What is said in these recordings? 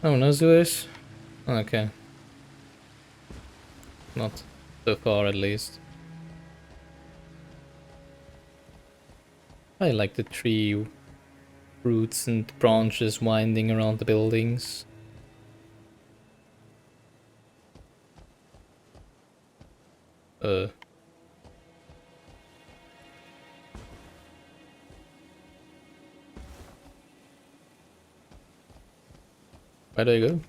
Oh, no sewers? Okay. Not so far at least. I like the tree roots and branches winding around the buildings. Uh. Where do I go?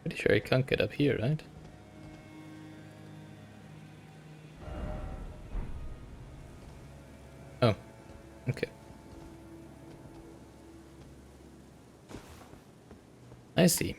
Pretty sure I can't get up here, right? Oh, okay. I see.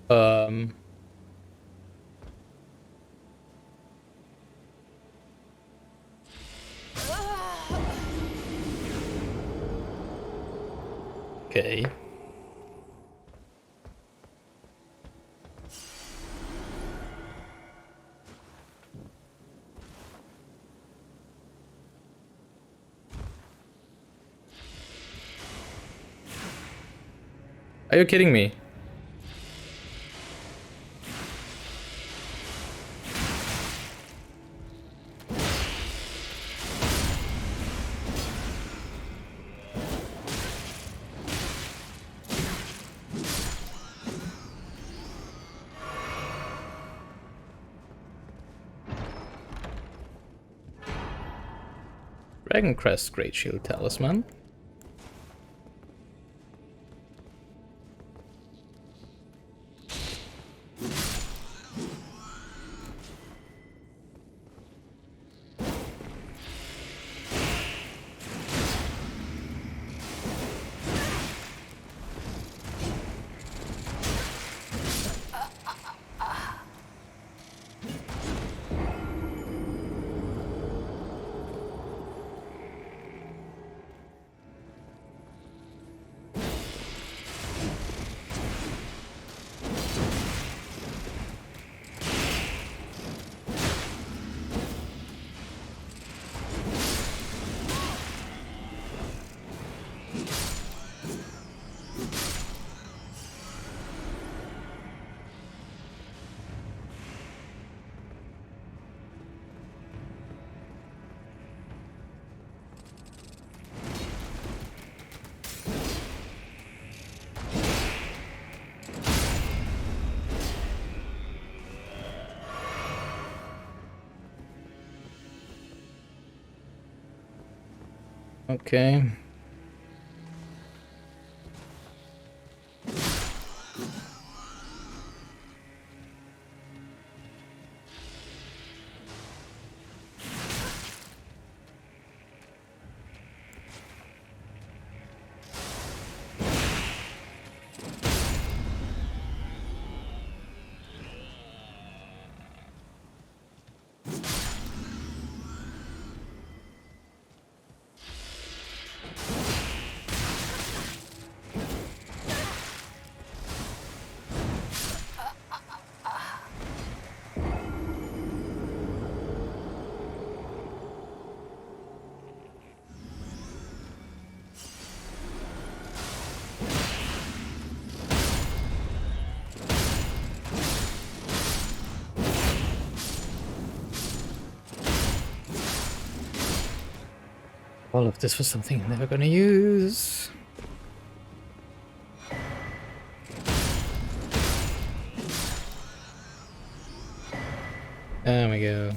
Um, okay. Are you kidding me? Dragon Crest Great Shield Talisman. Okay. All of this was something I'm never gonna use. There we go.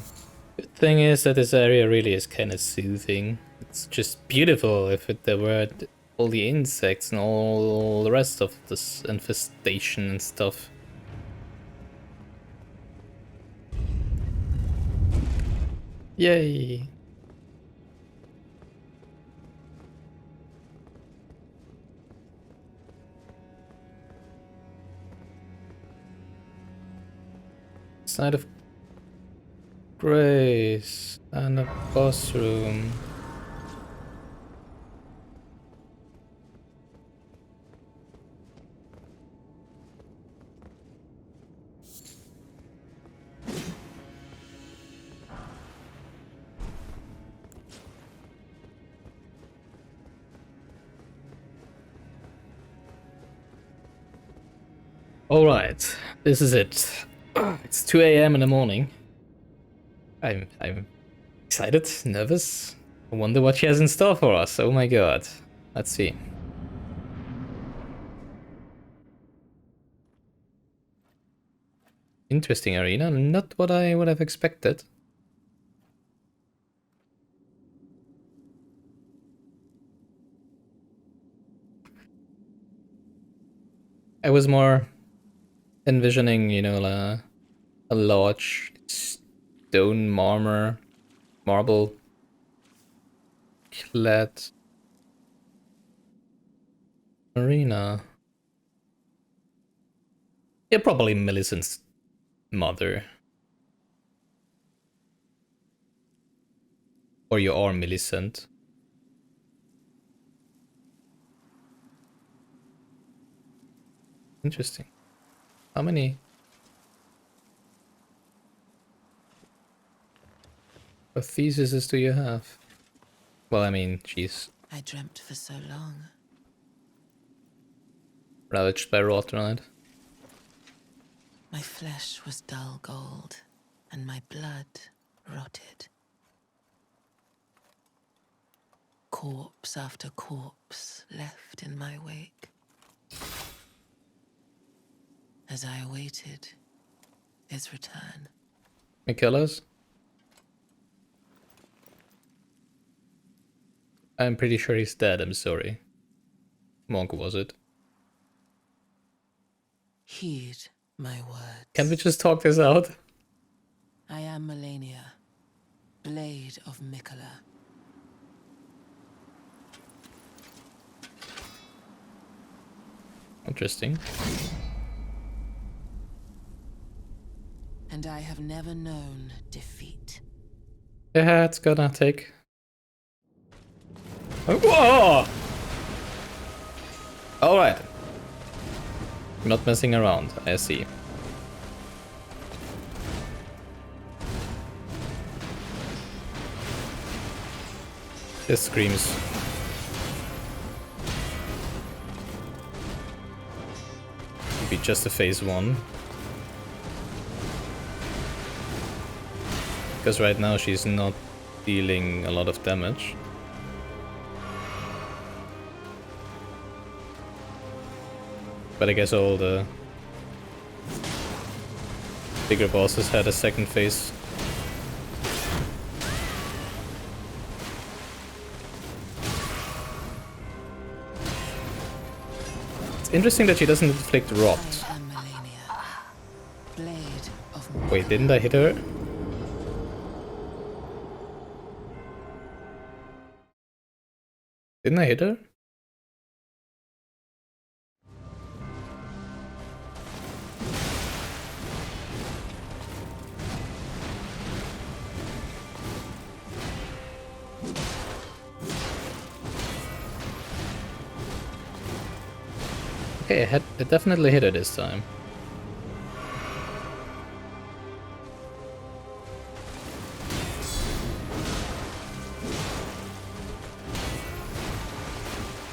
Good thing is that this area really is kind of soothing. It's just beautiful if the word all the insects and all the rest of this infestation and stuff. Yay! Side of Grace and a boss room. Alright, this is it. It's 2 AM in the morning. I'm excited, nervous. I wonder what she has in store for us. Oh my god. Let's see. Interesting arena, not what I would have expected. I was more envisioning, you know, a large stone marble clad arena. Yeah, probably Millicent's mother. Or you are Millicent. Interesting. How many theses do you have? Well, I mean, she's I dreamt for so long. ravaged by rot, right? My flesh was dull gold, and my blood rotted. Corpse after corpse left in my wake. As I awaited his return. Miquella's? I'm pretty sure he's dead, I'm sorry. Monk, was it? Heed my words. Can we just talk this out? I am Malenia, blade of Miquella. Interesting. And I have never known defeat. Yeah, it's gonna take... Oh, whoa! Alright. Not messing around, I see. This screams. Could be just a phase 1. Because right now she's not dealing a lot of damage. But I guess all the bigger bosses had a second phase. It's interesting that she doesn't inflict rot. I am Malenia, blade of Miquella. Wait, didn't I hit her? Didn't I hit her? Okay, I definitely hit her this time.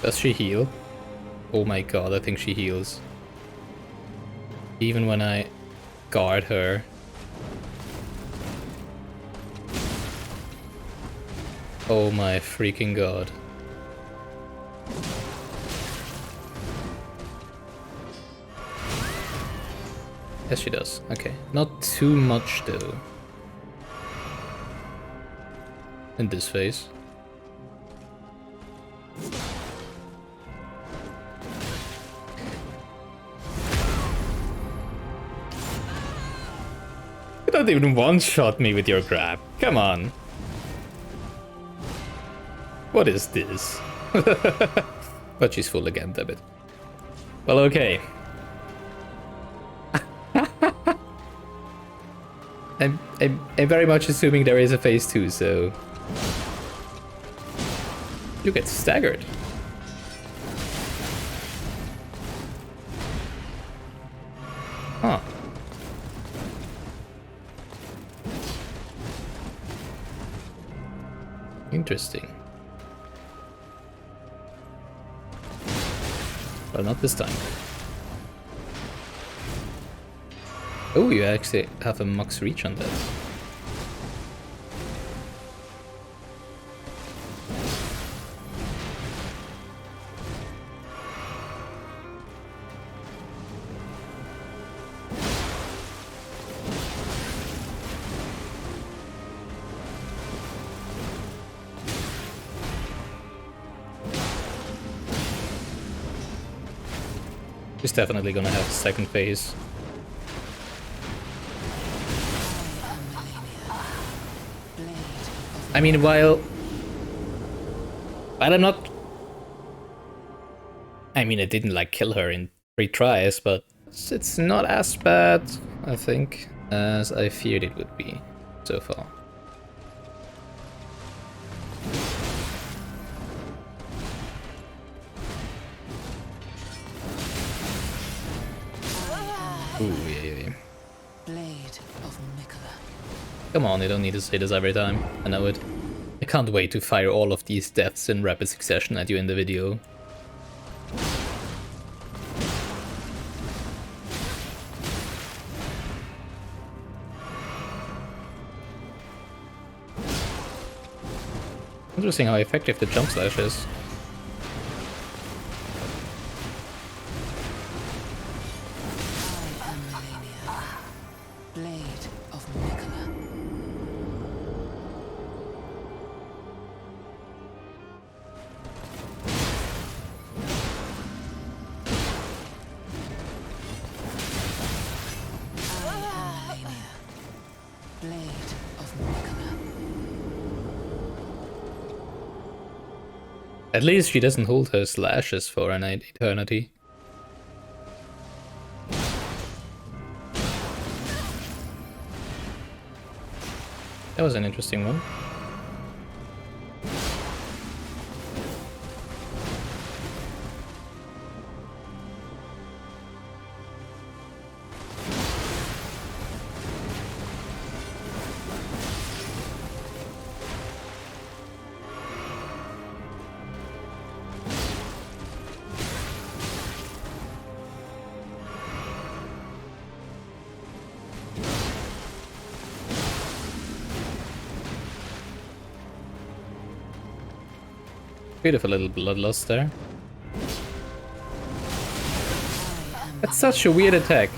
Does she heal? Oh my god, I think she heals. Even when I guard her. Oh my freaking god. Yes, she does. Okay. Not too much, though. In this phase. don't even one-shot me with your grab. Come on. What is this? But she's full again, damn it. Well, okay. I'm very much assuming there is a phase 2, so... You get staggered. Huh. Interesting. Well, not this time. Oh, you actually have a max reach on that. He's definitely gonna have a second phase. I mean, while I'm not... I mean, I didn't, like, kill her in 3 tries, but it's not as bad, I think, as I feared it would be so far. Ooh, yeah. Blade of Miquella. Come on, you don't need to say this every time. I know it. I can't wait to fire all of these deaths in rapid succession at you in the video. Interesting how effective the jump slash is. I am Malenia. Blade of Miquella. Blade of Miquella. At least she doesn't hold her slashes for an eternity. That was an interesting one. Beautiful little bloodlust there. That's such a weird attack.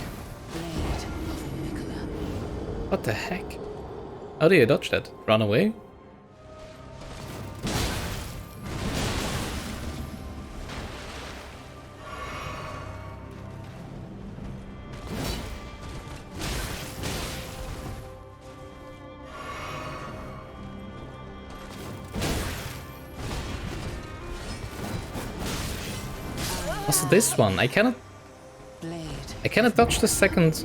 What the heck? How do you dodge that? Run away? Also this one, I cannot dodge the second.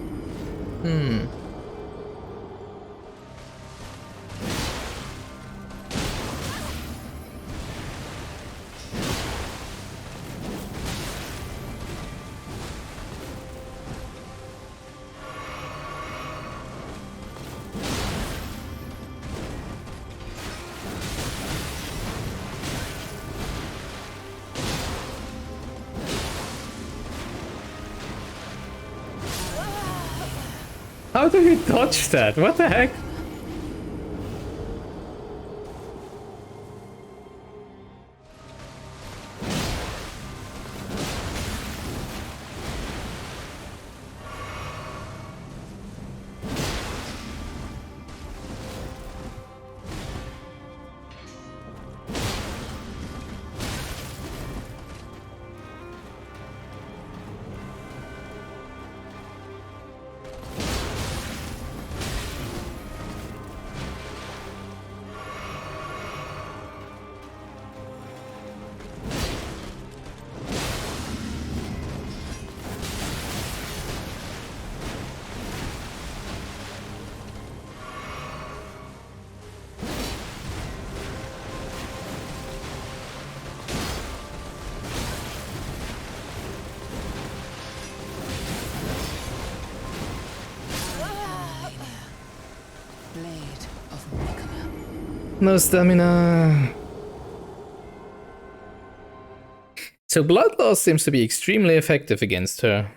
How do you dodge that? What the heck? No stamina. So blood loss seems to be extremely effective against her.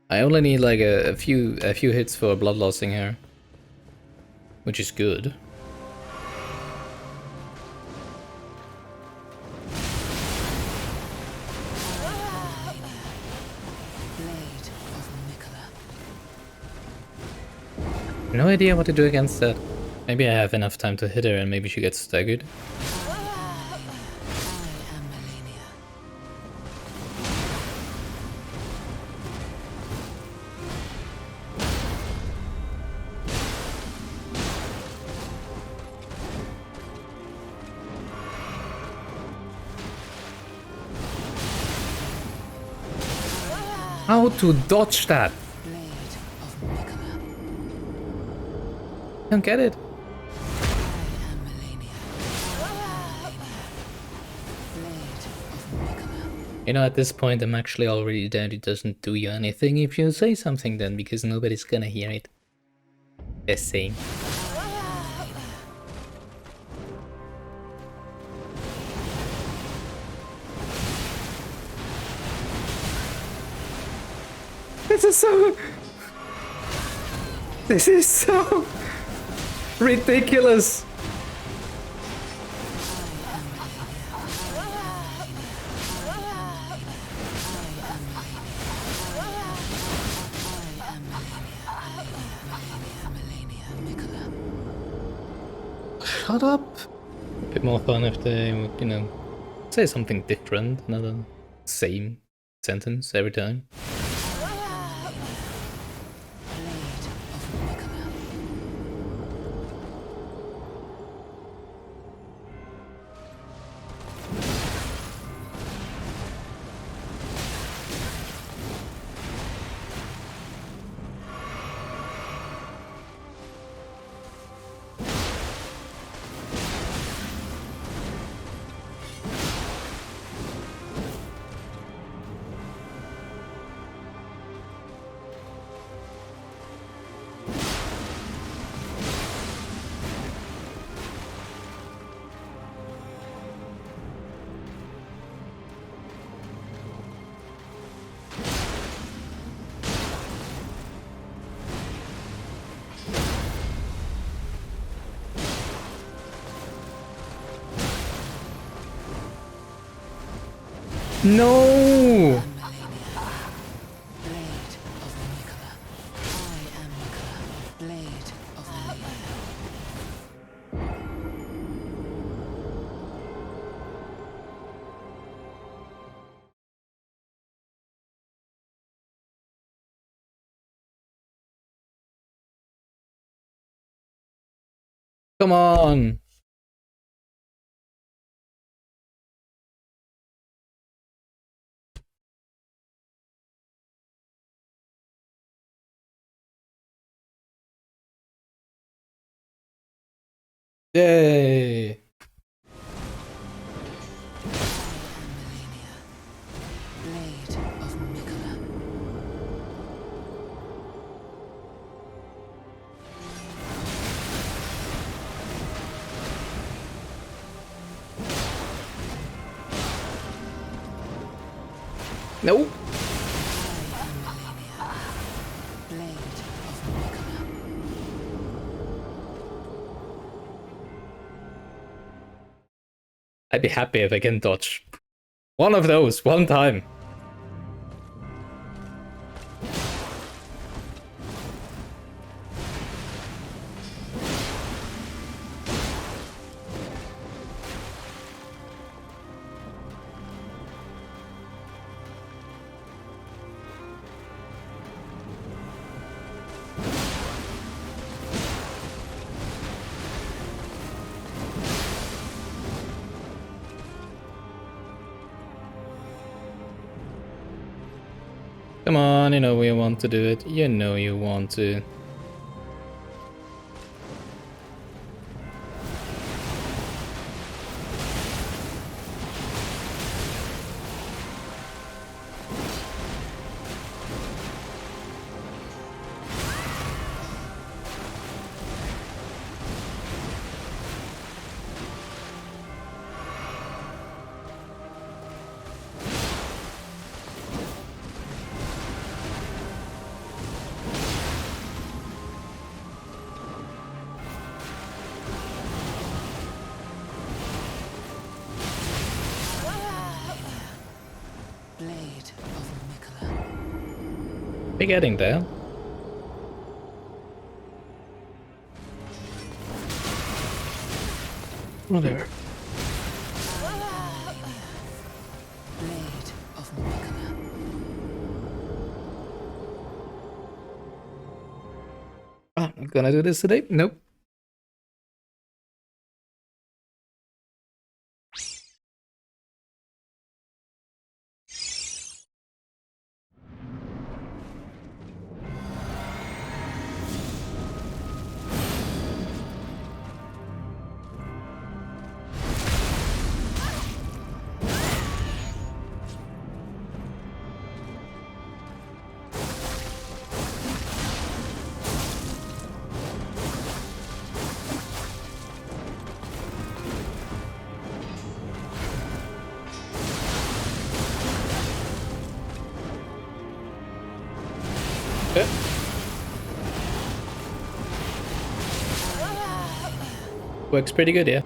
I only need like a few hits for blood lossing her, which is good. Blade of Miquella. No idea what to do against that. Maybe I have enough time to hit her and maybe she gets staggered. I am Malenia. How to dodge that? Blade of Miquella. I don't get it. I am Malenia. Blade of Miquella. You know, at this point I'm actually already dead. It doesn't do you anything if you say something then, because nobody's gonna hear it. Just saying. This is so ridiculous. Shut up. A bit more fun if they would, you know, say something different, another same sentence every time. No! Come on! Yay! Blade of Miquella. No! Blade of Miquella. I'd be happy if I can dodge one of those, one time. Come on, you know you want to do it. You know you want to. Blade of Miquella. We're getting there. Oh, there. Blade of Miquella. I'm not gonna do this today. Nope. Works pretty good, yeah.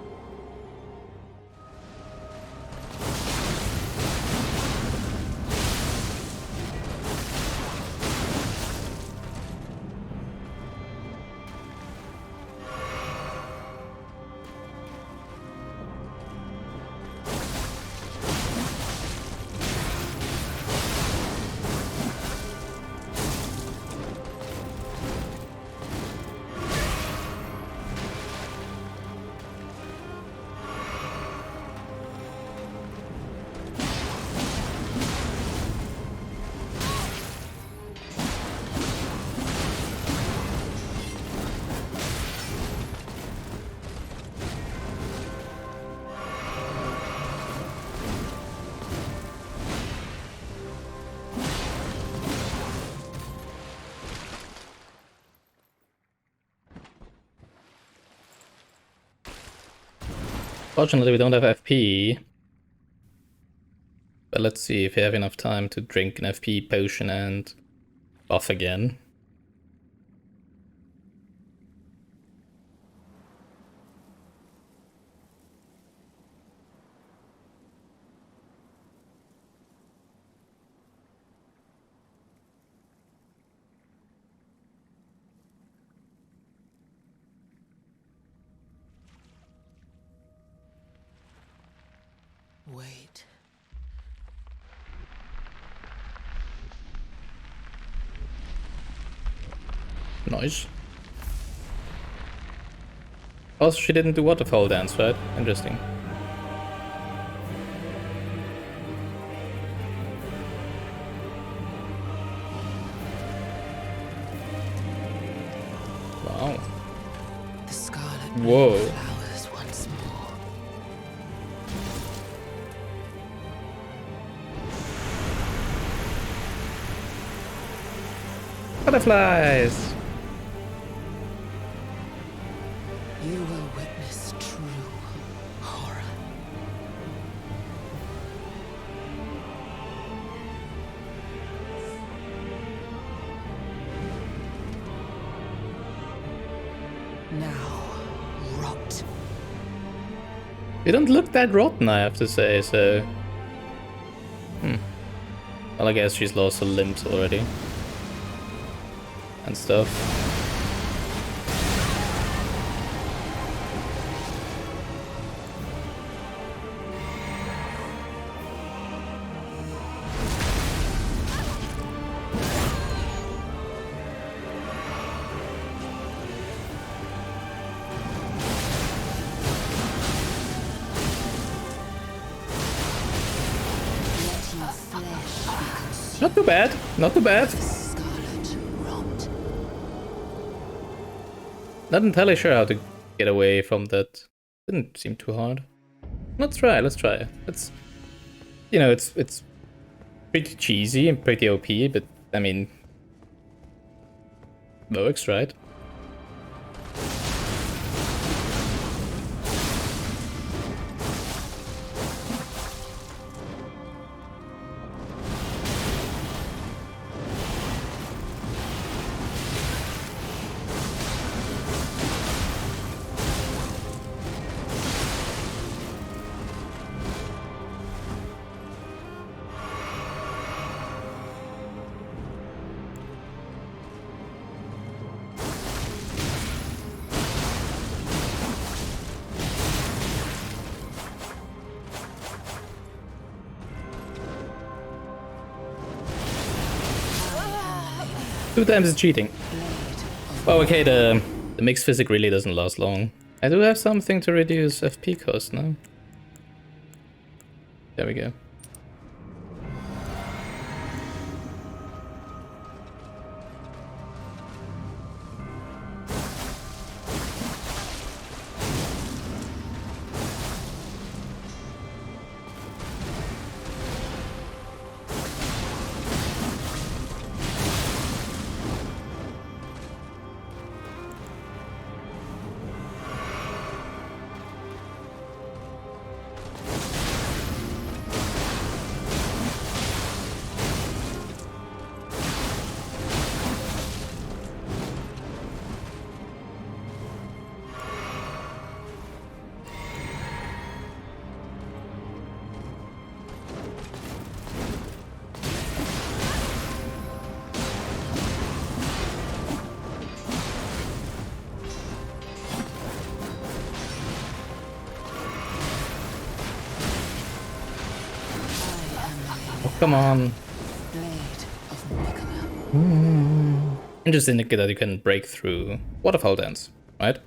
Fortunately, we don't have FP. But let's see if we have enough time to drink an FP potion and buff again. Wait. Nice. Also, she didn't do waterfall dance, right? Interesting. Wow. The scarlet Whoa. flowers once more. Butterflies! You will witness true horror. Now, rot. You don't look that rotten, I have to say, so... Well, I guess she's lost her limbs already. And stuff. Let your flesh be consumed. Not too bad, not too bad. Scarlet rot. Not entirely sure how to get away from that. Didn't seem too hard. Let's try, let's try. It's, you know, it's pretty cheesy and pretty OP, but I mean, works, right? 2 times is cheating. Well, okay, the mixed physic really doesn't last long. I do have something to reduce FP cost now. There we go. Come on. Interesting that you can break through waterfall dance, right?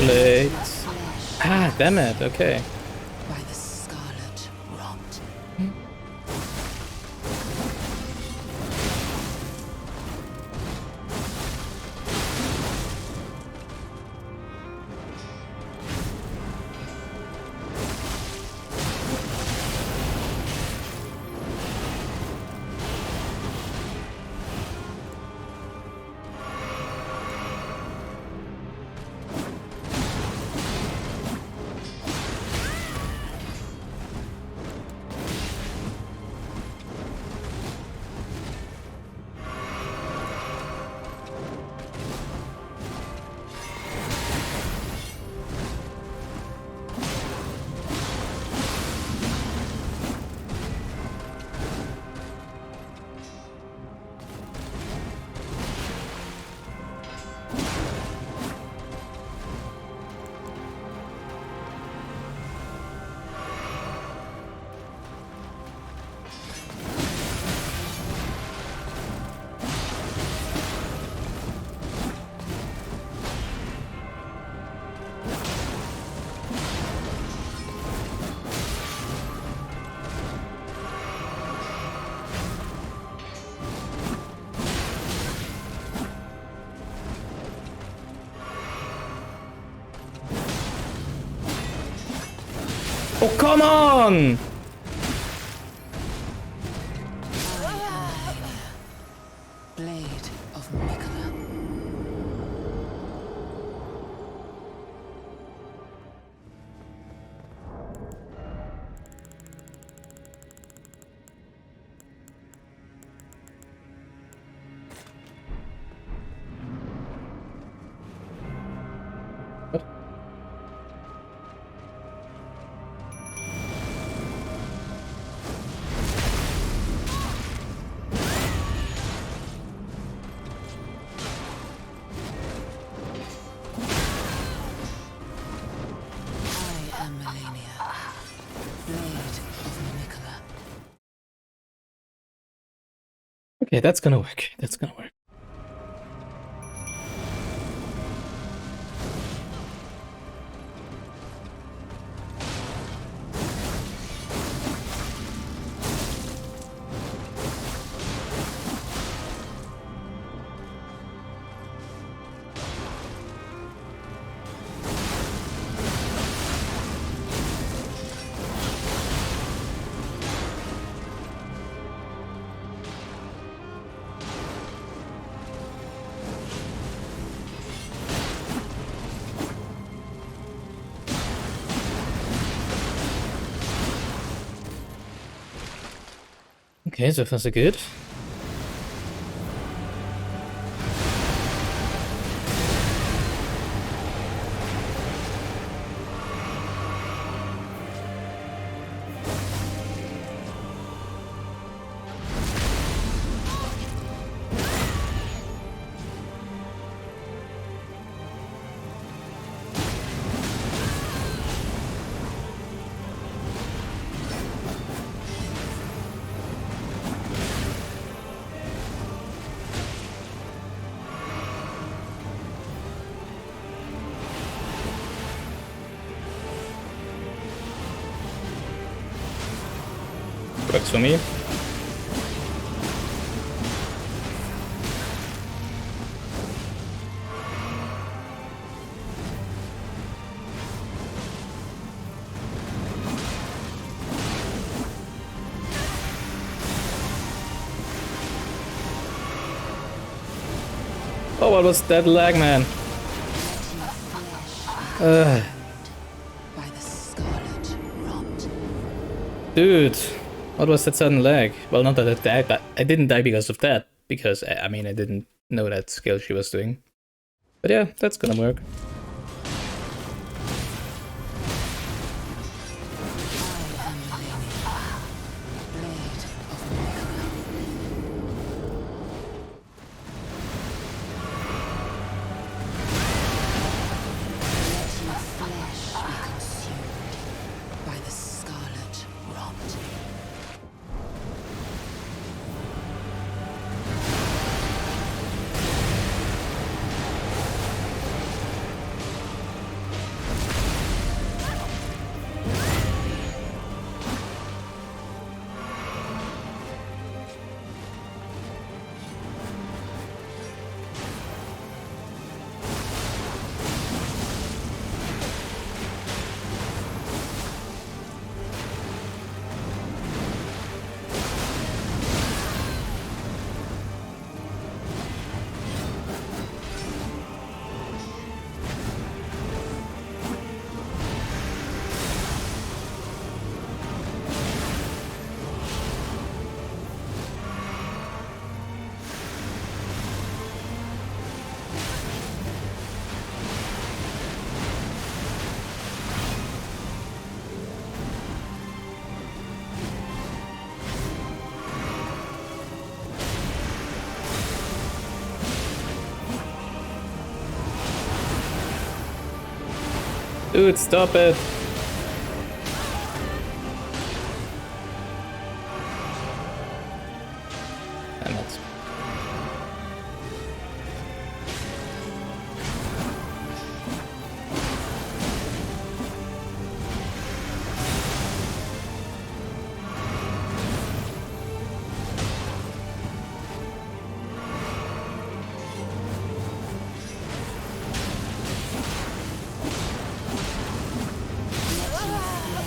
Late. Ah, damn it, okay. By the scarlet rot. Oh, come on! Blade of Miquella. What? I am Malenia. Blade of Miquella. Okay, that's gonna work. That's gonna work. Okay, so far so good. Works for me. Oh, what was that lag, man? By the scarlet rot. Dude, what was that sudden lag? Well, not that I died, but I didn't die because of that. Because, I mean, I didn't know that skill she was doing. But yeah, that's gonna work. I am Malenia, blade of Miquella. Let your flesh be consumed by the scarlet rot. Dude, stop it! Damn it.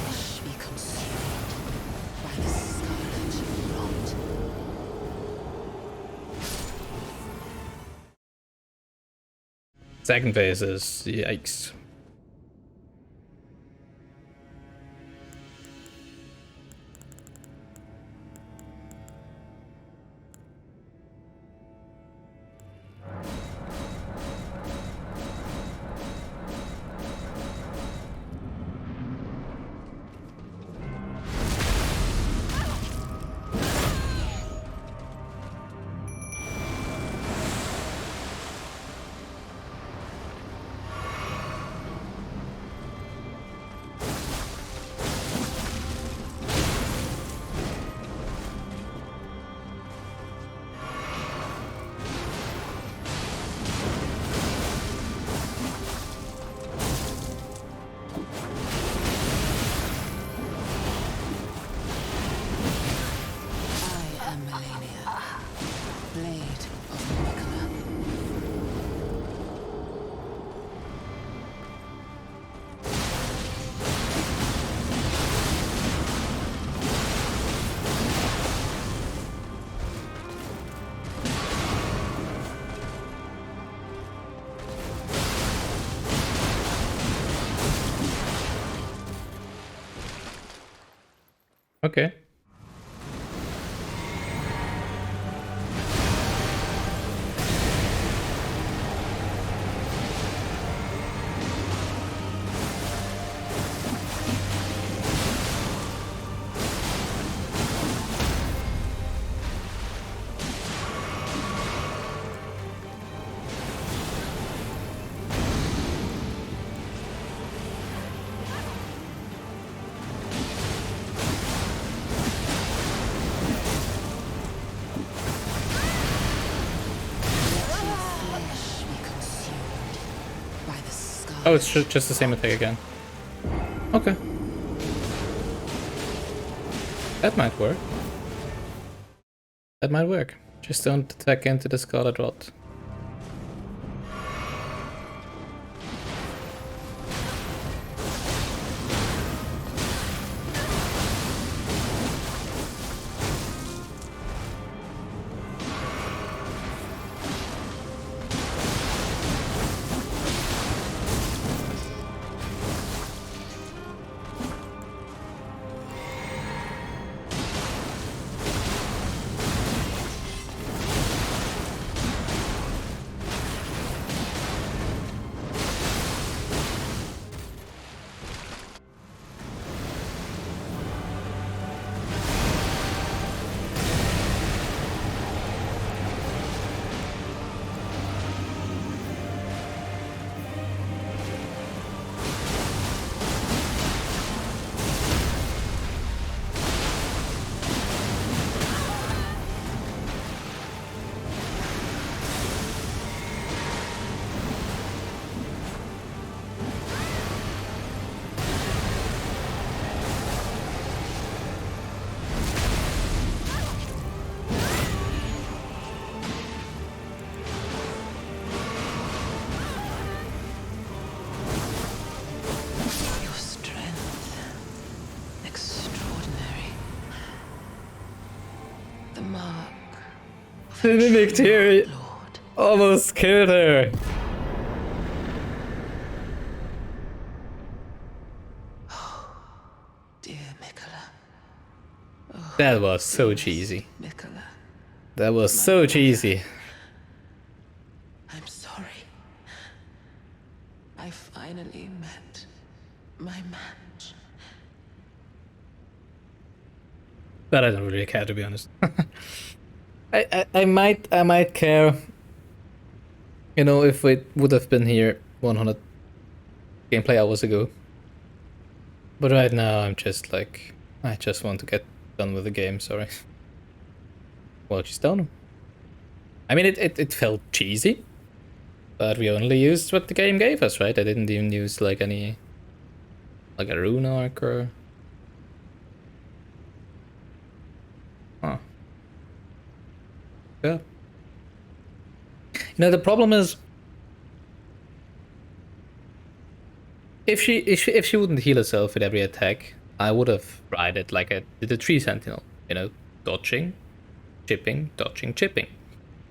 Flesh be consumed by the scarlet rot. Second phase is yikes. I am Malenia, blade of Miquella. Okay. Oh, it's just the same attack again. Okay. That might work. That might work. Just don't attack into the Scarlet Rot. Your strength, extraordinary. The mark of The a mimic true here Lord. almost killed her. Dear Miquella. That was so cheesy. Miquella, That was so cheesy. I'm sorry. I finally met my match. But I don't really care, to be honest. I might care, you know, if it would have been here 100 gameplay hours ago. But right now I'm just like, I just want to get done with the game, sorry. Well, she's done. I mean, it felt cheesy, but we only used what the game gave us, right? I didn't even use like any, like a rune arc or... Huh. Yeah. You know, the problem is, if she wouldn't heal herself with every attack, I would have tried it like I did the tree sentinel, you know, dodging, chipping, dodging, chipping.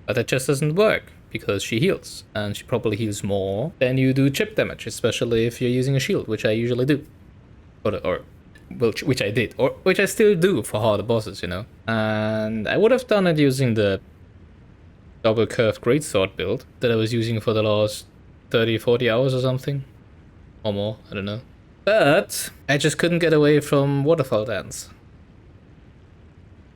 But that just doesn't work because she heals, and she probably heals more than you do chip damage, especially if you're using a shield, which I usually do, or which I did, or which I still do for harder bosses, you know. And I would have done it using the double curved greatsword build that I was using for the last 30-40 hours or something. Or more, I don't know. But I just couldn't get away from waterfall dance.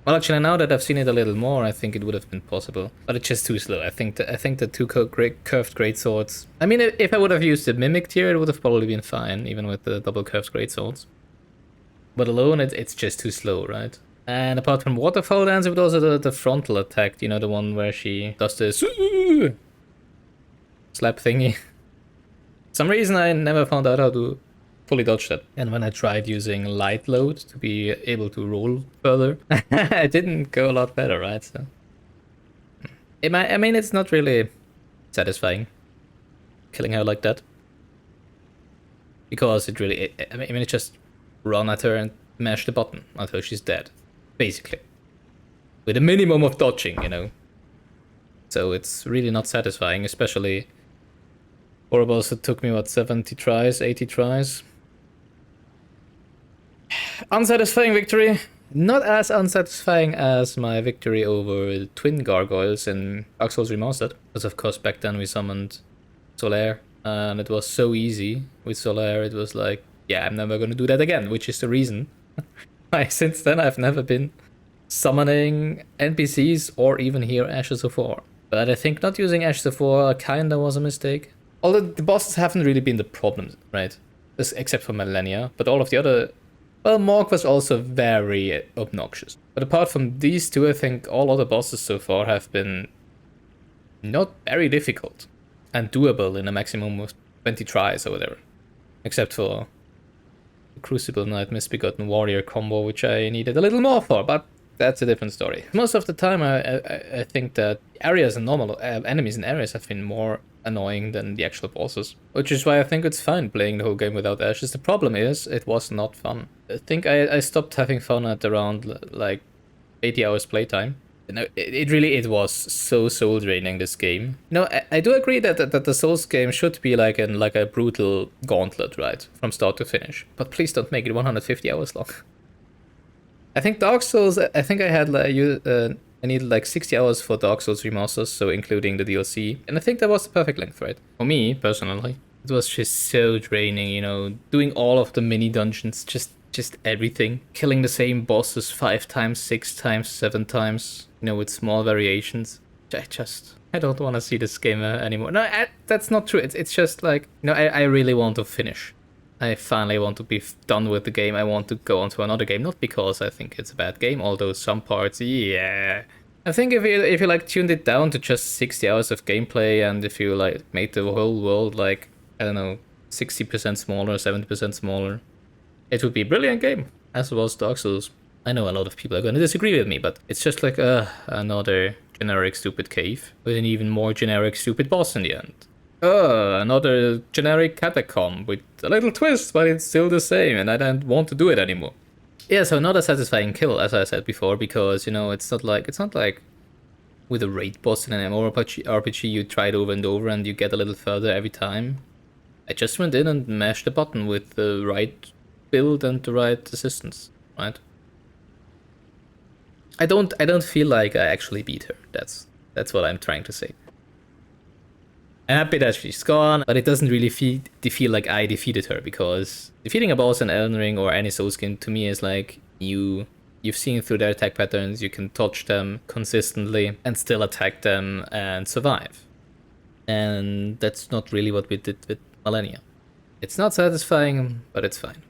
Well, actually, now that I've seen it a little more, I think it would have been possible. But it's just too slow. I think the two curved greatswords... I mean, if I would have used the mimic tier, it would have probably been fine, even with the double curved greatswords. But alone, it's just too slow, right? And apart from waterfall dance, it was also the frontal attack, you know, the one where she does this slap thingy. Some reason I never found out how to fully dodge that. And when I tried using light load to be able to roll further, it didn't go a lot better, right? So, I mean, it's not really satisfying killing her like that, because it really, I mean, it just run at her and mash the button until she's dead, basically, with a minimum of dodging, you know. So it's really not satisfying, especially for a boss that took me, what, 70 tries, 80 tries? Unsatisfying victory. Not as unsatisfying as my victory over twin gargoyles in Dark Souls Remastered. Because of course back then we summoned Solaire, and it was so easy with Solaire. It was like, yeah, I'm never gonna do that again, which is the reason why since then I've never been summoning NPCs or even here Ashes of War. But I think not using Ashes of War kinda was a mistake. Although the bosses haven't really been the problem, right? Except for Malenia, but all of the other... Well, Morg was also very obnoxious. But apart from these two, I think all other bosses so far have been not very difficult and doable in a maximum of 20 tries or whatever. Except for the Crucible Knight Misbegotten Warrior combo, which I needed a little more for, but that's a different story. Most of the time, I think that areas and normal enemies in areas have been more annoying than the actual bosses, which is why I think it's fine playing the whole game without ashes. The problem is, it was not fun. I think I stopped having fun at around like 80 hours playtime. No, it was so soul draining, this game. No, I do agree that the Souls game should be like a brutal gauntlet, right, from start to finish. But please don't make it 150 hours long. I think Dark Souls. I think I had like I needed like 60 hours for Dark Souls remasters, so including the DLC, and I think that was the perfect length, right? For me personally, it was just so draining. You know, doing all of the mini dungeons, just everything, killing the same bosses 5 times, 6 times, 7 times, you know, with small variations. I don't want to see this game anymore. No, that's not true. It's just like, you know, I really want to finish. I finally want to be done with the game. I want to go on to another game, not because I think it's a bad game, although some parts, yeah. I think if you like tuned it down to just 60 hours of gameplay, and if you like made the whole world like, I don't know, 60% smaller, 70% smaller, it would be a brilliant game, as was Dark Souls. I know a lot of people are going to disagree with me, but it's just like another generic stupid cave with an even more generic stupid boss in the end. Another generic catacomb with a little twist, but it's still the same, and I don't want to do it anymore. Yeah, so not a satisfying kill, as I said before, because, you know, it's not like with a raid boss in an MMORPG you try it over and over and you get a little further every time. I just went in and mashed the button with the right build and the right assistance, right? I don't feel like I actually beat her. That's what I'm trying to say. I'm happy that she's gone, but it doesn't really feel like I defeated her, because defeating a boss in Elden Ring or any Souls game to me is like you've seen through their attack patterns, you can touch them consistently and still attack them and survive. And that's not really what we did with Malenia. It's not satisfying, but it's fine.